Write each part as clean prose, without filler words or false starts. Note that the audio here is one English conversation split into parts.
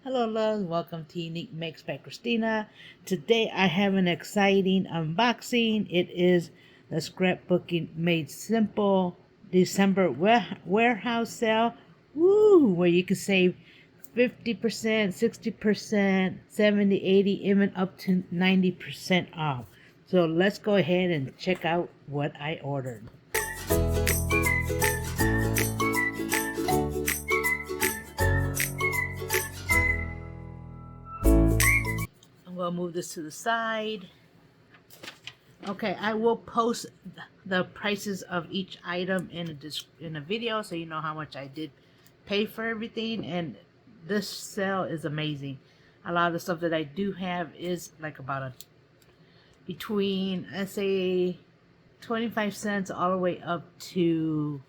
Hello, loves. Welcome to Unique Makes by Christina. Today I have an exciting unboxing. It is the Scrapbooking Made Simple December warehouse sale. Woo! Where you can save 50%, 60%, 70, 80, even up to 90% off. So let's go ahead and check out what I ordered. I'm going to move this to the side. Okay, I will post the prices of each item in a video so you know how much I did pay for everything. And this sale is amazing. A lot of the stuff that I do have is like between, let's say, 25 cents all the way up to,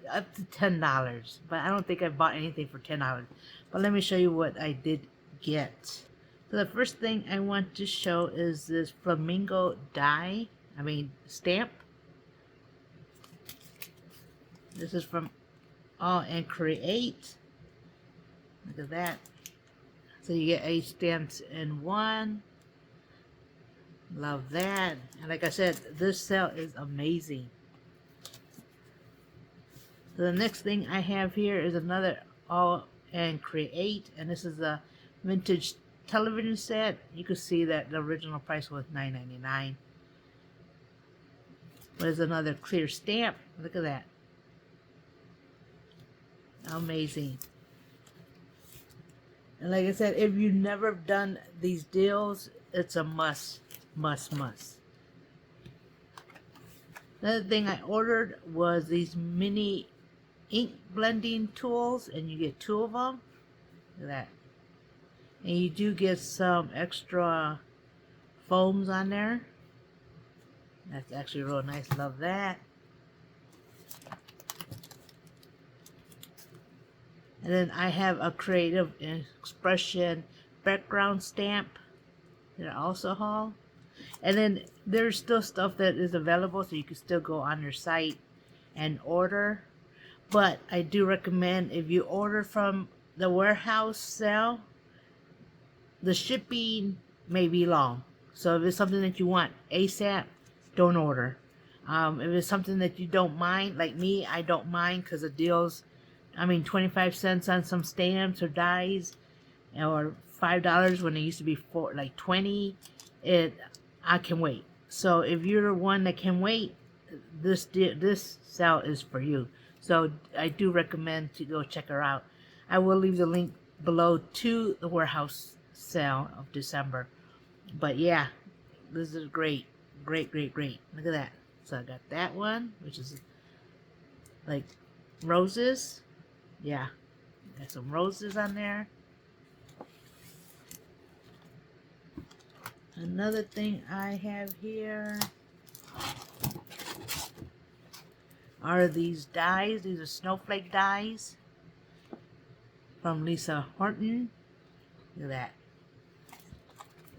up to $10. But I don't think I bought anything for $10. But let me show you what I did get. So the first thing I want to show is this flamingo stamp. This is from All and Create. Look at that. So you get 8 stamps in one. Love that. And like I said, this sale is amazing. So the next thing I have here is another All and Create, and this is a vintage television set. You can see that the original price was $9.99. There's another clear stamp. Look at that. Amazing. And like I said, if you've never done these deals, it's a must. Another thing I ordered was these mini ink blending tools, and you get 2 of them. Look at that. And you do get some extra foams on there. That's actually real nice. Love that. And then I have a Creative Expression background stamp that I also haul. And then there's still stuff that is available, so you can still go on their site and order. But I do recommend, if you order from the warehouse sale, the shipping may be long. So if it's something that you want ASAP, don't order. If it's something that you don't mind, like me, I don't mind because the deals, 25 cents on some stamps or dies, or $5 when it used to be like 20. I can wait. So if you're the one that can wait, this sale is for you. So I do recommend to go check her out. I will leave the link below to the warehouse sale of December. But yeah, this is great. Look at that. So I got that one, which is like roses. Yeah, got some roses on there. Another thing I have here are these dies. These are snowflake dies from Lisa Horton. Look at that.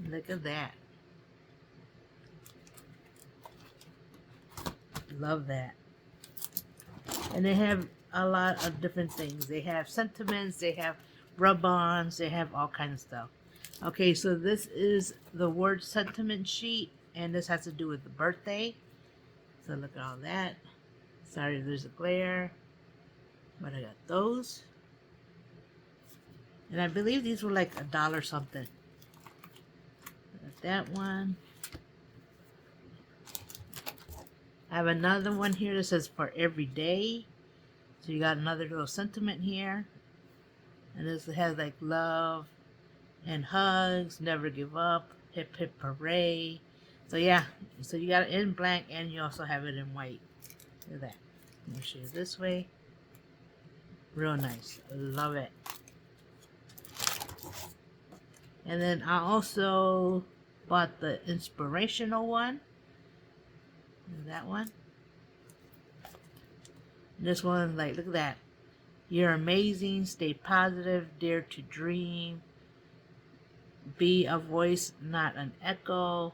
Look at that. Love that. And they have a lot of different things. They have sentiments, they have rub-ons, they have all kinds of stuff. Okay, so this is the word sentiment sheet, and this has to do with the birthday. So look at all that. Sorry there's a glare, but I got those. And I believe these were like $1 something. Got that one. I have another one here that says for every day. So you got another little sentiment here. And this has like love and hugs, never give up, hip hip hooray. So yeah, so you got it in blank and you also have it in white. Look at that. Let me show you this way. Real nice. Love it. And then I also bought the inspirational one. That one. This one, like, look at that. You're amazing. Stay positive. Dare to dream. Be a voice, not an echo.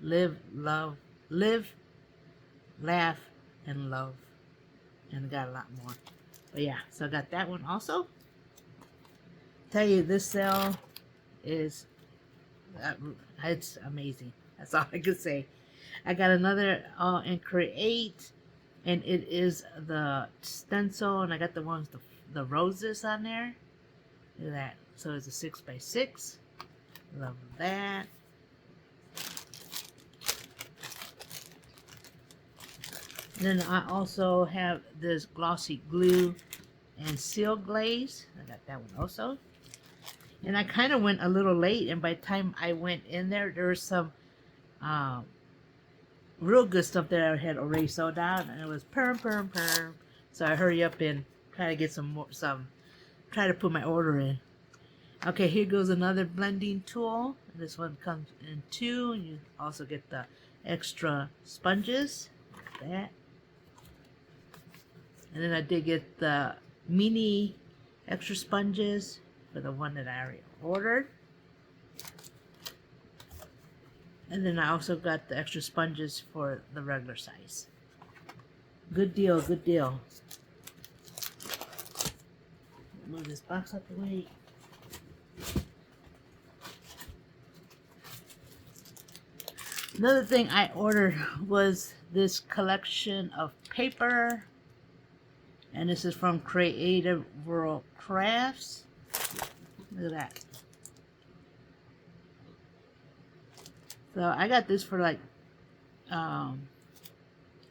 Live, love, laugh, and love. And got a lot more. But yeah, so I got that one also. Tell you, this sale is it's amazing. That's all I could say. I got another in Create, and it is the stencil, and I got the ones the roses on there. Look at that. So it's a 6x6. Love that. And then I also have this glossy glue and seal glaze. I got that one also. And I kind of went a little late, and by the time I went in there, there was some real good stuff that I had already sold out, and it was perm. So I hurry up and try to get try to put my order in. Okay, here goes another blending tool. This one comes in two, and you also get the extra sponges, like that. And then I did get the mini extra sponges for the one that I already ordered. And then I also got the extra sponges for the regular size. Good deal, good deal. Move this box out the way. Another thing I ordered was this collection of paper. And this is from Creative World Crafts. Look at that. So I got this for like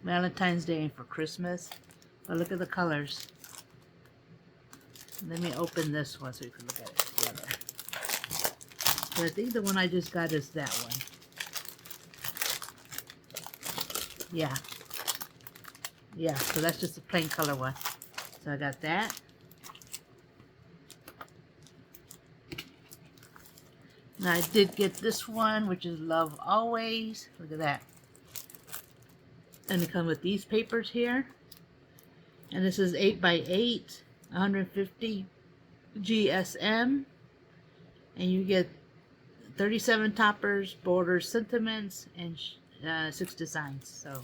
Valentine's Day and for Christmas. But look at the colors. Let me open this one so you can look at it together. So I think the one I just got is that one. Yeah. Yeah, so that's just a plain color one. So I got that. Now I did get this one, which is Love Always. Look at that. And it comes with these papers here. And this is 8x8, 150 GSM. And you get 37 toppers, borders, sentiments, and 6 designs. So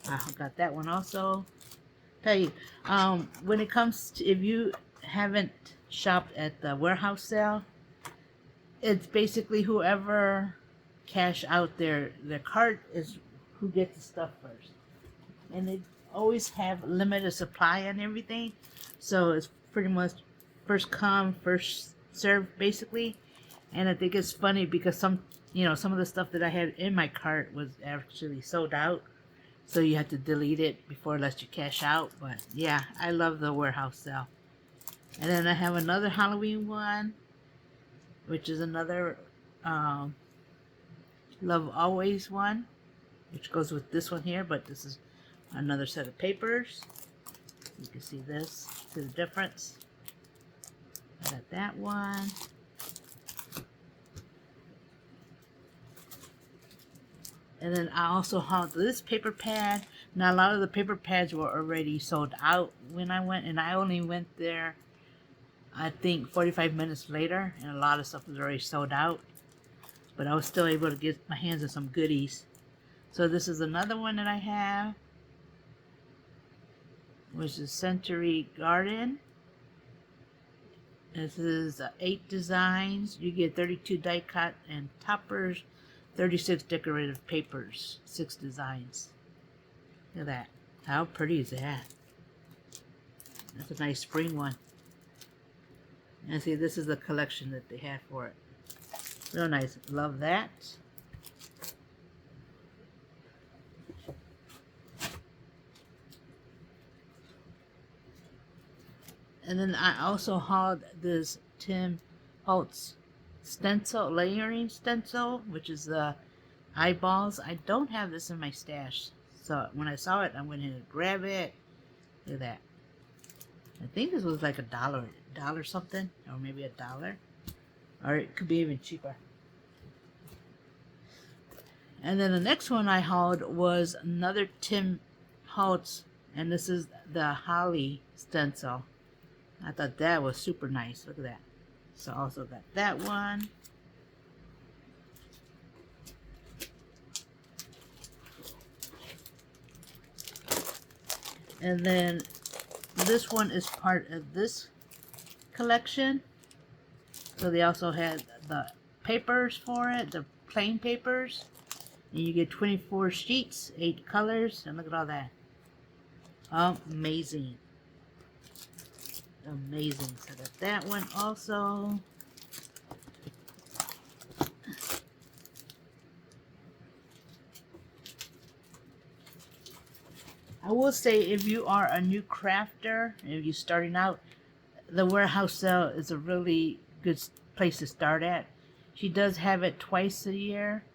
I got that one also. Tell you, when it comes to, if you haven't shopped at the warehouse sale, it's basically whoever cash out their cart is who gets the stuff first. And they always have limited supply on everything. So it's pretty much first come, first serve basically. And I think it's funny because some of the stuff that I had in my cart was actually sold out. So you have to delete it before it lets you cash out. But yeah, I love the warehouse sale. And then I have another Halloween one, which is another Love Always one, which goes with this one here. But this is another set of papers. You can see this, see the difference. I got that one. And then I also have this paper pad. Now a lot of the paper pads were already sold out when I went, and I only went there, I think 45 minutes later, and a lot of stuff was already sold out. But I was still able to get my hands on some goodies. So this is another one that I have, which is Century Garden. This is 8 designs. You get 32 die cut and toppers, 36 decorative papers, 6 designs. Look at that. How pretty is that? That's a nice spring one. And see, this is the collection that they have for it. Real nice. Love that. And then I also hauled this Tim Holtz stencil, layering stencil, which is the eyeballs. I don't have this in my stash, so when I saw it, I went in and grab it. Look at that. I think this was like $1 something, or maybe $1, or it could be even cheaper. And then the next one I hauled was another Tim Holtz, and this is the Holly stencil. I thought that was super nice. Look at that. So I also got that one. And then this one is part of this collection. So they also had the papers for it, the plain papers. And you get 24 sheets, 8 colors, and look at all that. Amazing. Amazing. So got that one also. I will say, if you are a new crafter, if you're starting out, the warehouse sale is a really good place to start at. She does have it twice a year.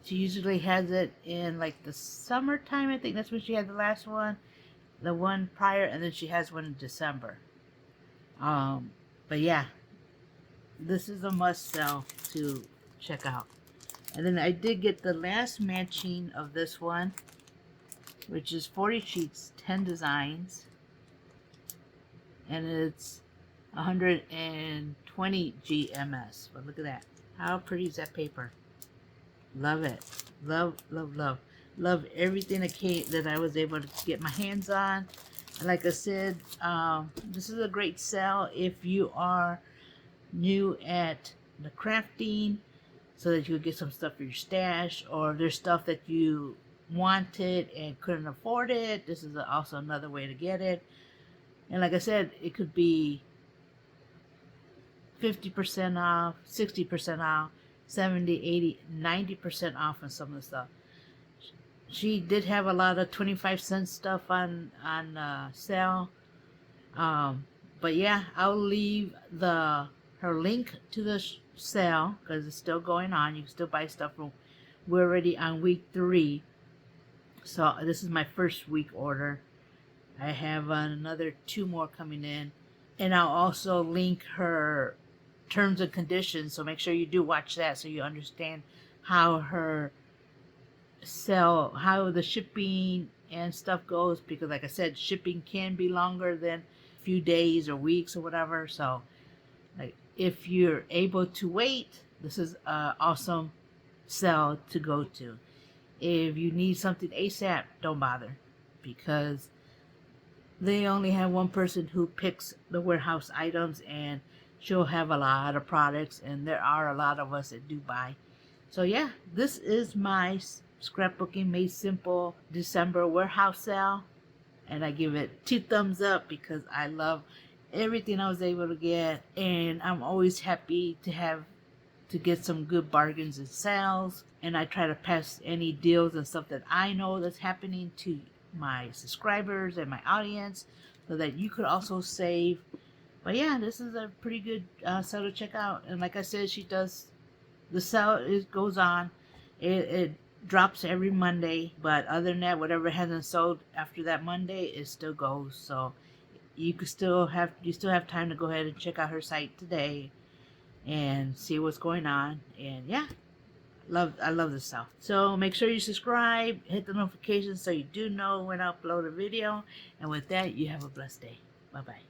She usually has it in like the summertime. I think that's when she had the last one, the one prior, and then she has one in December. But yeah, this is a must sell to check out. And then I did get the last matching of this one, which is 40 sheets, 10 designs, and it's 120 GMS. But look at that. How pretty is that paper? Love it. Love, love, love. Love everything that I was able to get my hands on. And like I said, this is a great sale if you are new at the crafting, so that you could get some stuff for your stash, or there's stuff that you wanted and couldn't afford it. This is also another way to get it. And like I said, it could be 50% off, 60% off, 70, 80, 90% off on some of the stuff. She did have a lot of 25-cent stuff on sale. But yeah, I'll leave her link to the sale, because it's still going on. You can still buy stuff from. We're already on week 3, so this is my first week order. I have another 2 more coming in, and I'll also link her terms and conditions, so make sure you do watch that so you understand how how the shipping and stuff goes, because like I said, shipping can be longer than a few days or weeks or whatever. So like, if you're able to wait, this is an awesome sale to go to. If you need something ASAP, don't bother, because they only have one person who picks the warehouse items, and she'll have a lot of products, and there are a lot of us that do buy. So yeah, this is my Scrapbooking Made Simple December warehouse sale, and I give it 2 thumbs up because I love everything I was able to get, and I'm always happy to get some good bargains and sales, and I try to pass any deals and stuff that I know that's happening to my subscribers and my audience, so that you could also save. But yeah, this is a pretty good sale to check out. And like I said, she does the sale. It goes on. It drops every Monday, but other than that, whatever hasn't sold after that Monday, it still goes. So you still have time to go ahead and check out her site today and see what's going on. And yeah, I love this stuff. So make sure you subscribe, hit the notifications so you do know when I upload a video. And with that, you have a blessed day. Bye bye.